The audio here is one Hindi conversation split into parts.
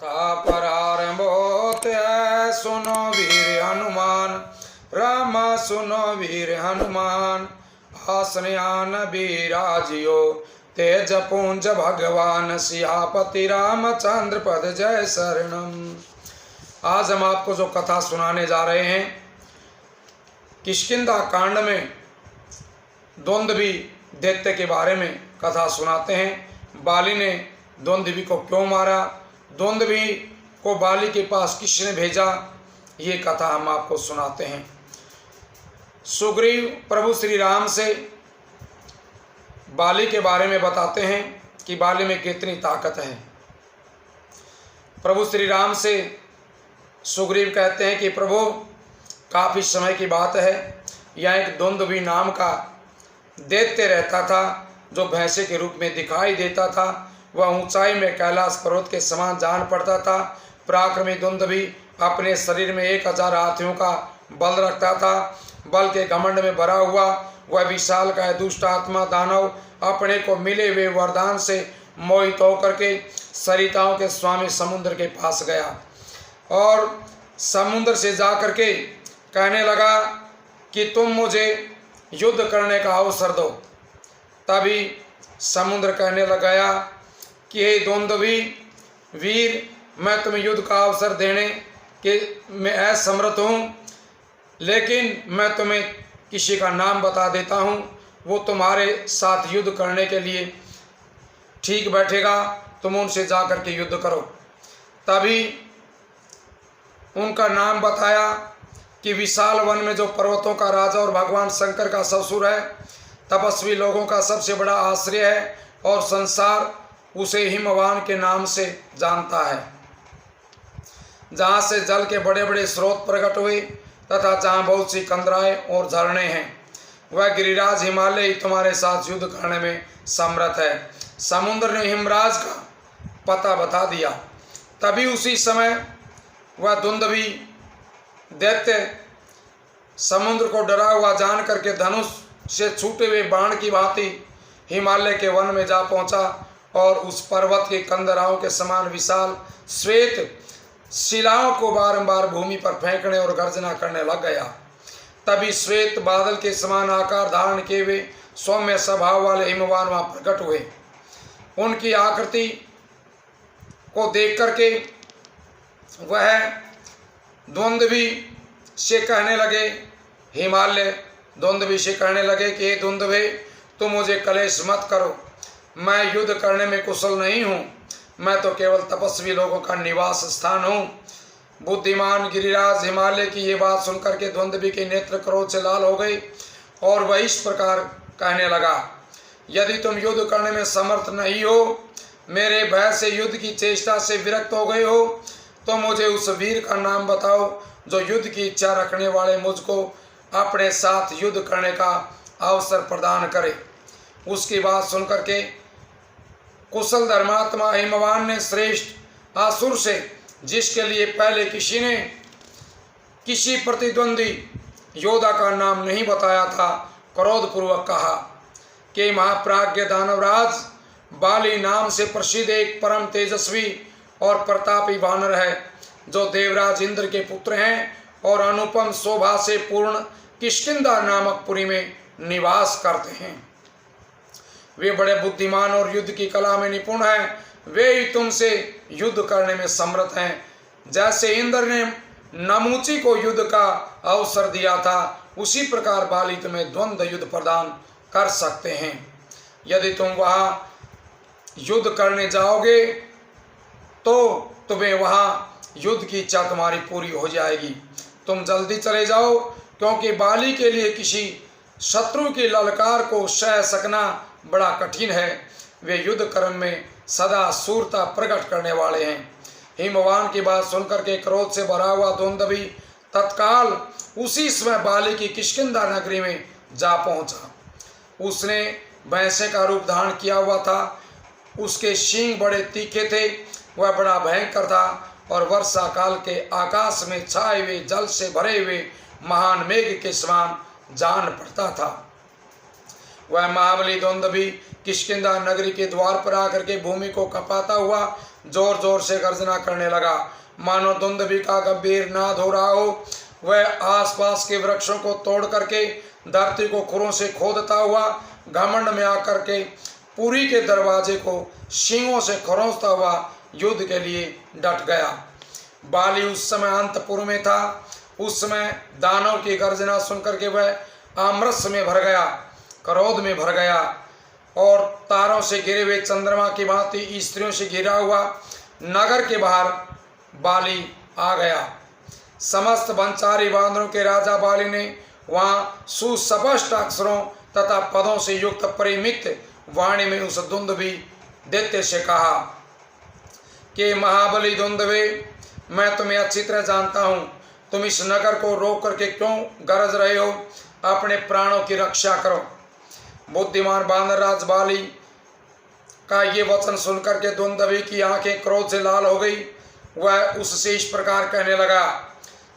था प्रारंभोत है, सुनो वीर हनुमान, रामा सुनो वीर हनुमान। आसनयान विराजियो तेज पुंज भगवान, सियापति रामचंद्र पद जय शरणम। आज हम आपको जो कथा सुनाने जा रहे हैं, किष्किंधा कांड में द्वंद्वी दैत्य के बारे में कथा सुनाते हैं। बाली ने द्वंद्वी को क्यों मारा, द्वंद्वी को बाली के पास किसने भेजा, ये कथा हम आपको सुनाते हैं। सुग्रीव प्रभु श्री राम से बाली के बारे में बताते हैं कि बाली में कितनी ताकत है। प्रभु श्री राम से सुग्रीव कहते हैं कि प्रभु, काफ़ी समय की बात है, यहाँ एक द्वंद्वी नाम का दैत्य रहता था जो भैंसे के रूप में दिखाई देता था। वह ऊंचाई में कैलाश पर्वत के समान जान पड़ता था। पराक्रमी द्वंद्वी अपने शरीर में 1000 हाथियों का बल रखता था। बल के घमंड में भरा हुआ वह विशाल का दुष्ट आत्मा दानव अपने को मिले हुए वरदान से मोहित होकर के सरिताओं के स्वामी समुद्र के पास गया और समुद्र से जा कर के कहने लगा कि तुम मुझे युद्ध करने का अवसर दो। तभी समुद्र कहने लगा कि हे द्वंद्वी वीर, मैं तुम्हें युद्ध का अवसर देने के मैं असमर्थ हूँ, लेकिन मैं तुम्हें किसी का नाम बता देता हूँ, वो तुम्हारे साथ युद्ध करने के लिए ठीक बैठेगा, तुम उनसे जा कर के युद्ध करो। तभी उनका नाम बताया कि विशाल वन में जो पर्वतों का राजा और भगवान शंकर का ससुर है, तपस्वी लोगों का सबसे बड़ा आश्रय है और संसार उसे हिमवान के नाम से जानता है, जहाँ से जल के बड़े बड़े स्रोत प्रकट हुए तथा जहाँ बहुत सी कंदराएं और झरने हैं। वह गिरिराज हिमालय ही तुम्हारे साथ युद्ध करने में समर्थ है। समुद्र ने हिमराज का पता बता दिया। तभी उसी समय वह द्वंद्वी दैत्य समुद्र को डरा हुआ जान करके धनुष से छूटे हुए बाण की भांति हिमालय के वन में जा पहुंचा और उस पर्वत के कंदराओं के समान विशाल श्वेत शिलाओं को बारंबार भूमि पर फेंकने और गर्जना करने लग गया। तभी श्वेत बादल के समान आकार धारण किए हुए सौम्य स्वभाव वाले हिमवान वहां प्रकट हुए। उनकी आकृति को देख करके वह द्वंद्वी से कहने लगे, हिमालय द्वंद्वी से कहने लगे कि हे द्वंद्वी, तुम मुझे कलेश मत करो, मैं युद्ध करने में कुशल नहीं हूँ, मैं तो केवल तपस्वी लोगों का निवास स्थान हूँ। बुद्धिमान गिरिराज हिमालय की ये बात सुनकर के द्वंद्वी के नेत्र क्रोध से लाल हो गई और वह इस प्रकार कहने लगा, यदि तुम युद्ध करने में समर्थ नहीं हो, मेरे भय से युद्ध की चेष्टा से विरक्त हो गए हो, तो मुझे उस वीर का नाम बताओ जो युद्ध की इच्छा रखने वाले मुझको अपने साथ युद्ध करने का अवसर प्रदान करे। उसकी बात सुनकर के कुशल धर्मात्मा हिमवान ने श्रेष्ठ असुर से, जिसके लिए पहले किसी प्रतिद्वंदी योद्धा का नाम नहीं बताया था, क्रोधपूर्वक कहा कि महाप्राज्ञ दानवराज बाली नाम से प्रसिद्ध एक परम तेजस्वी और प्रतापी वानर है, जो देवराज इंद्र के पुत्र हैं और अनुपम शोभा से पूर्ण किष्किंधा नामक पुरी में निवास करते हैं। वे बड़े बुद्धिमान और युद्ध की कला में निपुण हैं। वे ही तुमसे युद्ध करने में समर्थ हैं। जैसे इंद्र ने नमूची को युद्ध का अवसर दिया था, उसी प्रकार बाली तुम्हें द्वंद्व युद्ध प्रदान कर सकते हैं। यदि तुम वहां युद्ध करने जाओगे तो तुम्हें वहां युद्ध की इच्छा तुम्हारी पूरी हो जाएगी। तुम जल्दी चले जाओ, क्योंकि बाली के लिए किसी शत्रु की ललकार को सह सकना बड़ा कठिन है। वे युद्ध कर्म में सदा शूरता प्रकट करने वाले हैं। हिमवान की बात सुनकर के क्रोध से भरा हुआ द्वंद्वी तत्काल उसी समय बाली की किष्किंधा नगरी में जा पहुंचा। उसने भैंसे का रूप धारण किया हुआ था। उसके सींग बड़े तीखे थे। वह बड़ा भयंकर था और वर्षा काल के आकाश में छाए हुए जल से भरे हुए महान मेघ के समान जान पड़ता था। वह महाबली द्वंद्वी किष्किंधा नगरी के द्वार पर आकर के भूमि को कपाता हुआ जोर जोर से गर्जना करने लगा, मानो दुंदुभी का गंभीर नाद हो रहा हो। वह आसपास के वृक्षों को तोड़ करके धरती को खुरों से खोदता हुआ घमंड में आकर के पुरी के दरवाजे को सींगों से खरोंचता हुआ युद्ध के लिए डट गया। बाली उस समय अंतपुर में था। उस समय दानव की गर्जना सुनकर के वह आमरस में भर गया, क्रोध में भर गया और तारों से घिरे हुए चंद्रमा की भांति स्त्रियों से घिरा हुआ नगर के बाहर बाली आ गया। समस्त वनचारी बांदरों के राजा बाली ने वहाँ सुस्पष्ट अक्षरों तथा पदों से युक्त परिमित वाणी में उस दुंदुभी दैत्य से कहा कि महाबली दुंदुभे, मैं तुम्हें अच्छी तरह जानता हूँ। तुम इस नगर को रोक करके क्यों गरज रहे हो? अपने प्राणों की रक्षा करो। बुद्धिमान बानर राज बाली का ये वचन सुनकर के दुंदुभी की आंखें क्रोध से लाल हो गई। वह उससे इस प्रकार कहने लगा,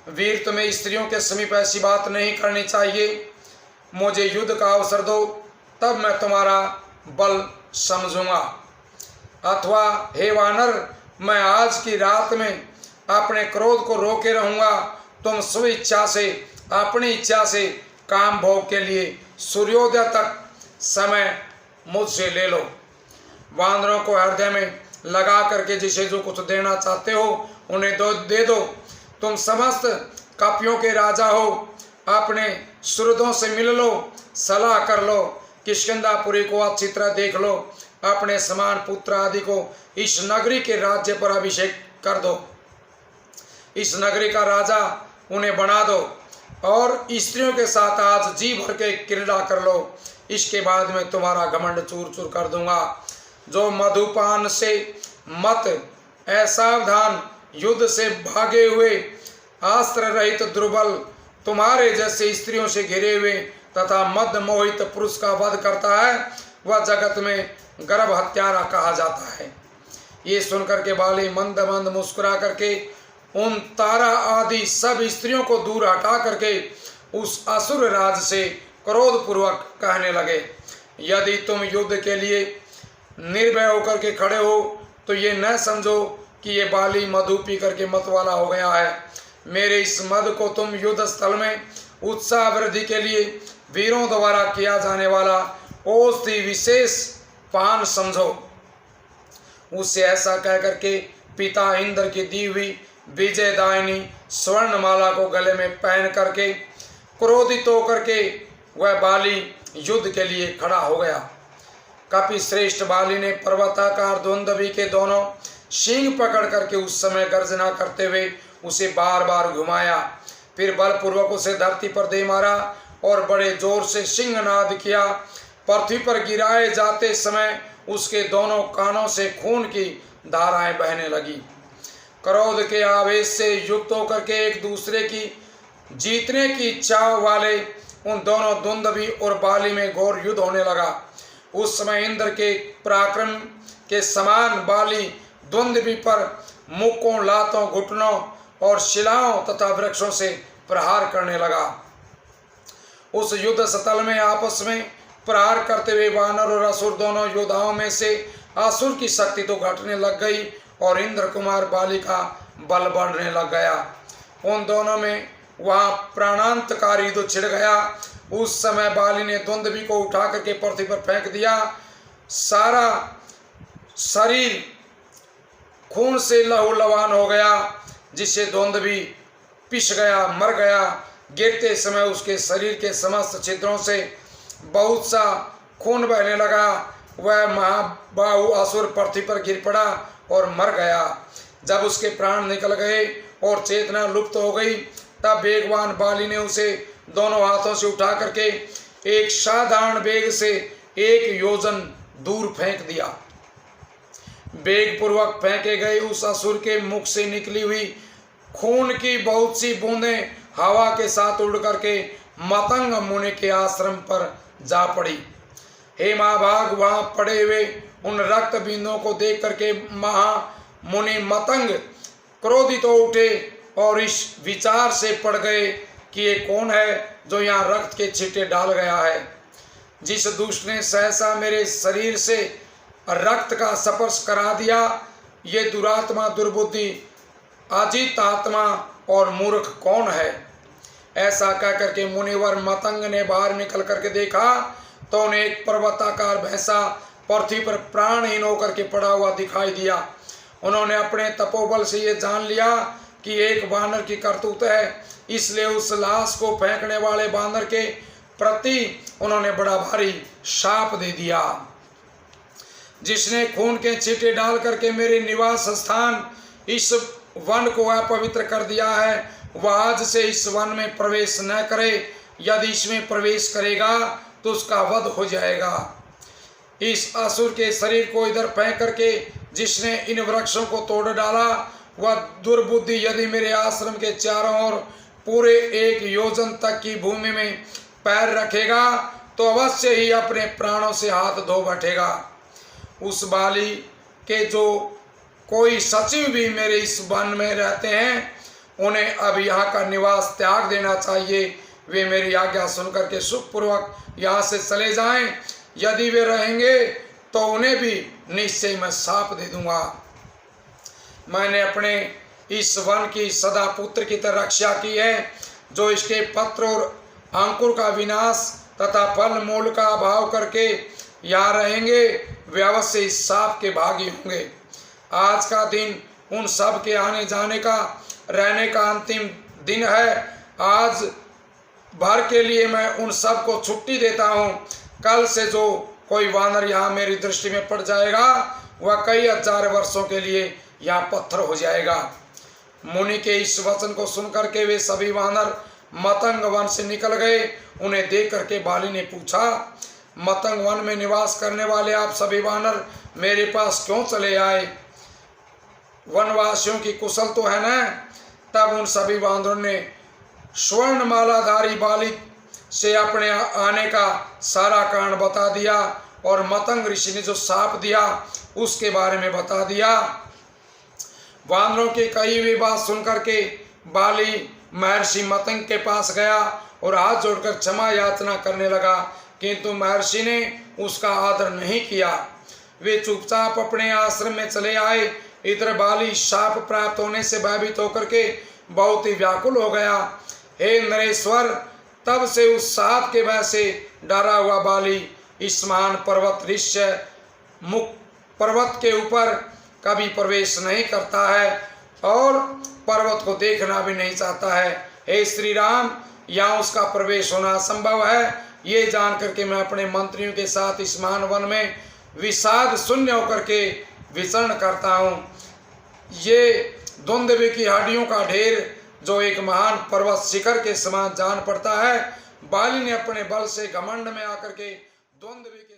वीर, तुम्हें स्त्रियों के समीप ऐसी बात नहीं करनी चाहिए। मुझे युद्ध का अवसर दो, तब मैं तुम्हारा बल समझूंगा। अथवा हे वानर, मैं आज की रात में अपने क्रोध को रोके रहूंगा। तुम स्वेच्छा से, अपनी इच्छा से काम भोग के लिए सूर्योदय तक समय मुझसे ले लो। वानरों को हृदय में लगा करके जिसे जो कुछ देना चाहते हो उन्हें दे दो। तुम समस्त कपियों के राजा हो, अपने सुहृदों से मिल लो, सलाह कर लो, किष्किंधापुरी को अच्छी तरह देख लो, अपने समान पुत्र आदि को इस नगरी के राज्य पर अभिषेक कर दो, इस नगरी का राजा उन्हें बना दो और स्त्रियों के साथ आज जी भर के क्रीड़ा कर लो। इसके बाद मैं तुम्हारा घमंड चूर चूर कर दूंगा। जो मधुपान से मत असावधान, युद्ध से भागे हुए, अस्त्र रहित दुर्बल, तुम्हारे जैसे स्त्रियों से घिरे हुए तथा मद मोहित पुरुष का वध करता है, वह जगत में गर्भ हत्यारा कहा जाता है। ये सुनकर के बाली मंद मंद मुस्कुरा करके उन तारा आदि सब स्त्रियों को दूर हटा करके उस असुर राज से क्रोध पूर्वक कहने लगे, यदि तुम युद्ध के लिए निर्भय होकर के खड़े हो तो ये न समझो कि ये बाली मधु पी करके मत वाला हो गया है। मेरे इस मद को तुम युद्ध स्थल में उत्साह वृद्धि के लिए वीरों द्वारा किया जाने वाला औषधि विशेष पान समझो। उससे ऐसा कह करके पिता इंद्र की दी हुई विजयदायिनी स्वर्णमाला को गले में पहन करके क्रोधित होकर के वह बाली युद्ध के लिए खड़ा हो गया। कपि श्रेष्ठ बाली ने पर्वताकार दुंदुभी के दोनों सींग पकड़ करके उस समय गर्जना करते हुए उसे बार बार घुमाया, फिर बलपूर्वक उसे धरती पर दे मारा और बड़े जोर से सिंहनाद किया। पृथ्वी पर गिराए जाते समय उसके दोनों कानों से खून की धाराएं बहने लगी। क्रोध के आवेश से युक्त होकर के एक दूसरे की जीतने की इच्छा वाले उन दोनों दुंदुभी और बाली में घोर युद्ध होने लगा। उस समय इंद्र के पराक्रम के समान बाली दुंदुभी पर मुक्कों, लातों, घुटनों और शिलाओं तथा वृक्षों से प्रहार करने लगा। उस युद्ध स्थल में आपस में प्रहार करते हुए वानर और असुर दोनों योद्धाओं में से असुर की शक्ति तो घटने लग गई और इंद्र कुमार बाली का बल बढ़ने लग गया। उन दोनों में वहाँ प्राणांतकारी युद्ध छिड़ गया। उस समय बाली ने दुंदुभी को उठा करके पृथ्वी पर फेंक दिया। सारा शरीर खून से लहूलुहान हो गया, जिससे दुंदुभी पिस गया, मर गया। गिरते समय उसके शरीर के समस्त छिद्रों से बहुत सा खून बहने लगा। वह महाबाहु असुर पृथ्वी पर गिर पड़ा और मर गया। जब उसके प्राण निकल गए और चेतना लुप्त हो गई, तब वेगवान बाली ने उसे दोनों हाथों से उठा करके एक साधारण वेग से 1 योजन दूर फेंक दिया। वेग पूर्वक फेंके गए उस असुर के मुख से निकली हुई खून की बहुत सी बूंदें हवा के साथ उड़ करके मतंग मुनि के आश्रम पर जा पड़ी। हे महाभाग, वहां पड़े हुए उन रक्त बिंदुओं को देख करके महामुनि मतंग क्रोधित हो उठे और इस विचार से पड़ गए कि ये कौन है जो यहाँ रक्त के छींटे डाल गया है। जिस दुष्ट ने सहसा मेरे शरीर से रक्त का स्पर्श करा दिया, ये दुरात्मा, दुर्बुद्धि, अजित आत्मा और मूर्ख कौन है? ऐसा कह करके मुनिवर मतंग ने बाहर निकल करके देखा तो उन्हें एक पर्वताकार भैंसा पृथ्वी पर प्राणहीन होकर के पड़ा हुआ दिखाई दिया। उन्होंने अपने तपोबल से ये जान लिया कि एक बानर की करतूत है, इसलिए उस लाश को फेंकने वाले बानर के प्रति उन्होंने बड़ा भारी शाप दे दिया। जिसने खून के छींटे डाल करके मेरे निवास स्थान इस वन को अपवित्र कर दिया है, वह आज से इस वन में प्रवेश न करे। यदि इसमें प्रवेश करेगा तो उसका वध हो जाएगा। इस असुर के शरीर को इधर फेंक करके जिसने इन वृक्षों को तोड़ डाला, वह दुर्बुद्धि यदि मेरे आश्रम के चारों ओर पूरे 1 योजन तक की भूमि में पैर रखेगा तो अवश्य ही अपने प्राणों से हाथ धो बैठेगा। उस बाली के जो कोई सचिव भी मेरे इस वन में रहते हैं, उन्हें अब यहाँ का निवास त्याग देना चाहिए। वे मेरी आज्ञा सुनकर के सुखपूर्वक यहाँ से चले जाएं। यदि वे रहेंगे तो उन्हें भी निश्चय मैं शाप दे दूंगा। मैंने अपने इस वन की सदा पुत्र की तरह रक्षा की है। जो इसके पत्र और अंकुर का विनाश तथा फल मूल का अभाव करके यहाँ रहेंगे, वे अवश्य इस शाप के भागी होंगे। आज का दिन उन सब के आने जाने का, रहने का अंतिम दिन है। आज भर के लिए मैं उन सब को छुट्टी देता हूँ। कल से जो कोई वानर यहाँ मेरी दृष्टि में पड़ जाएगा, वह कई 1000 वर्षों के लिए यहाँ पत्थर हो जाएगा। मुनि के इस वचन को सुनकर के वे सभी वानर मतंग वन से निकल गए। उन्हें देख करके बाली ने पूछा, मतंग वन में निवास करने वाले आप सभी वानर मेरे पास क्यों चले आए? वनवासियों की कुशल तो है न? तब उन सभी वानरों ने स्वर्ण मालाधारी बाली से अपने आने का सारा कारण बता दिया और मतंग ऋषि ने जो शाप दिया उसके बारे में बता दिया। वानरों की कही हुई बात सुनकर के बाली महर्षि मतंग के पास गया और हाथ जोड़कर क्षमा याचना करने लगा, किंतु महर्षि ने उसका आदर नहीं किया। वे चुपचाप अपने आश्रम में चले आए। इधर बाली शाप प्राप्त होने से भयभीत होकर के बहुत ही व्याकुल हो गया। हे नरेश्वर, तब से उस साप के भय से डरा हुआ बाली इस महान पर्वत ऋष्य मुख पर्वत के ऊपर कभी प्रवेश नहीं करता है और पर्वत को देखना भी नहीं चाहता है। हे श्री राम, यहाँ उसका प्रवेश होना असंभव है। ये जान करके मैं अपने मंत्रियों के साथ इस महान वन में विषाद शून्य होकर के विचरण करता हूँ। ये द्वंद्व की हड्डियों का ढेर जो एक महान पर्वत शिखर के समान जान पड़ता है। बाली ने अपने बल से घमंड में आकर के द्वंद्व के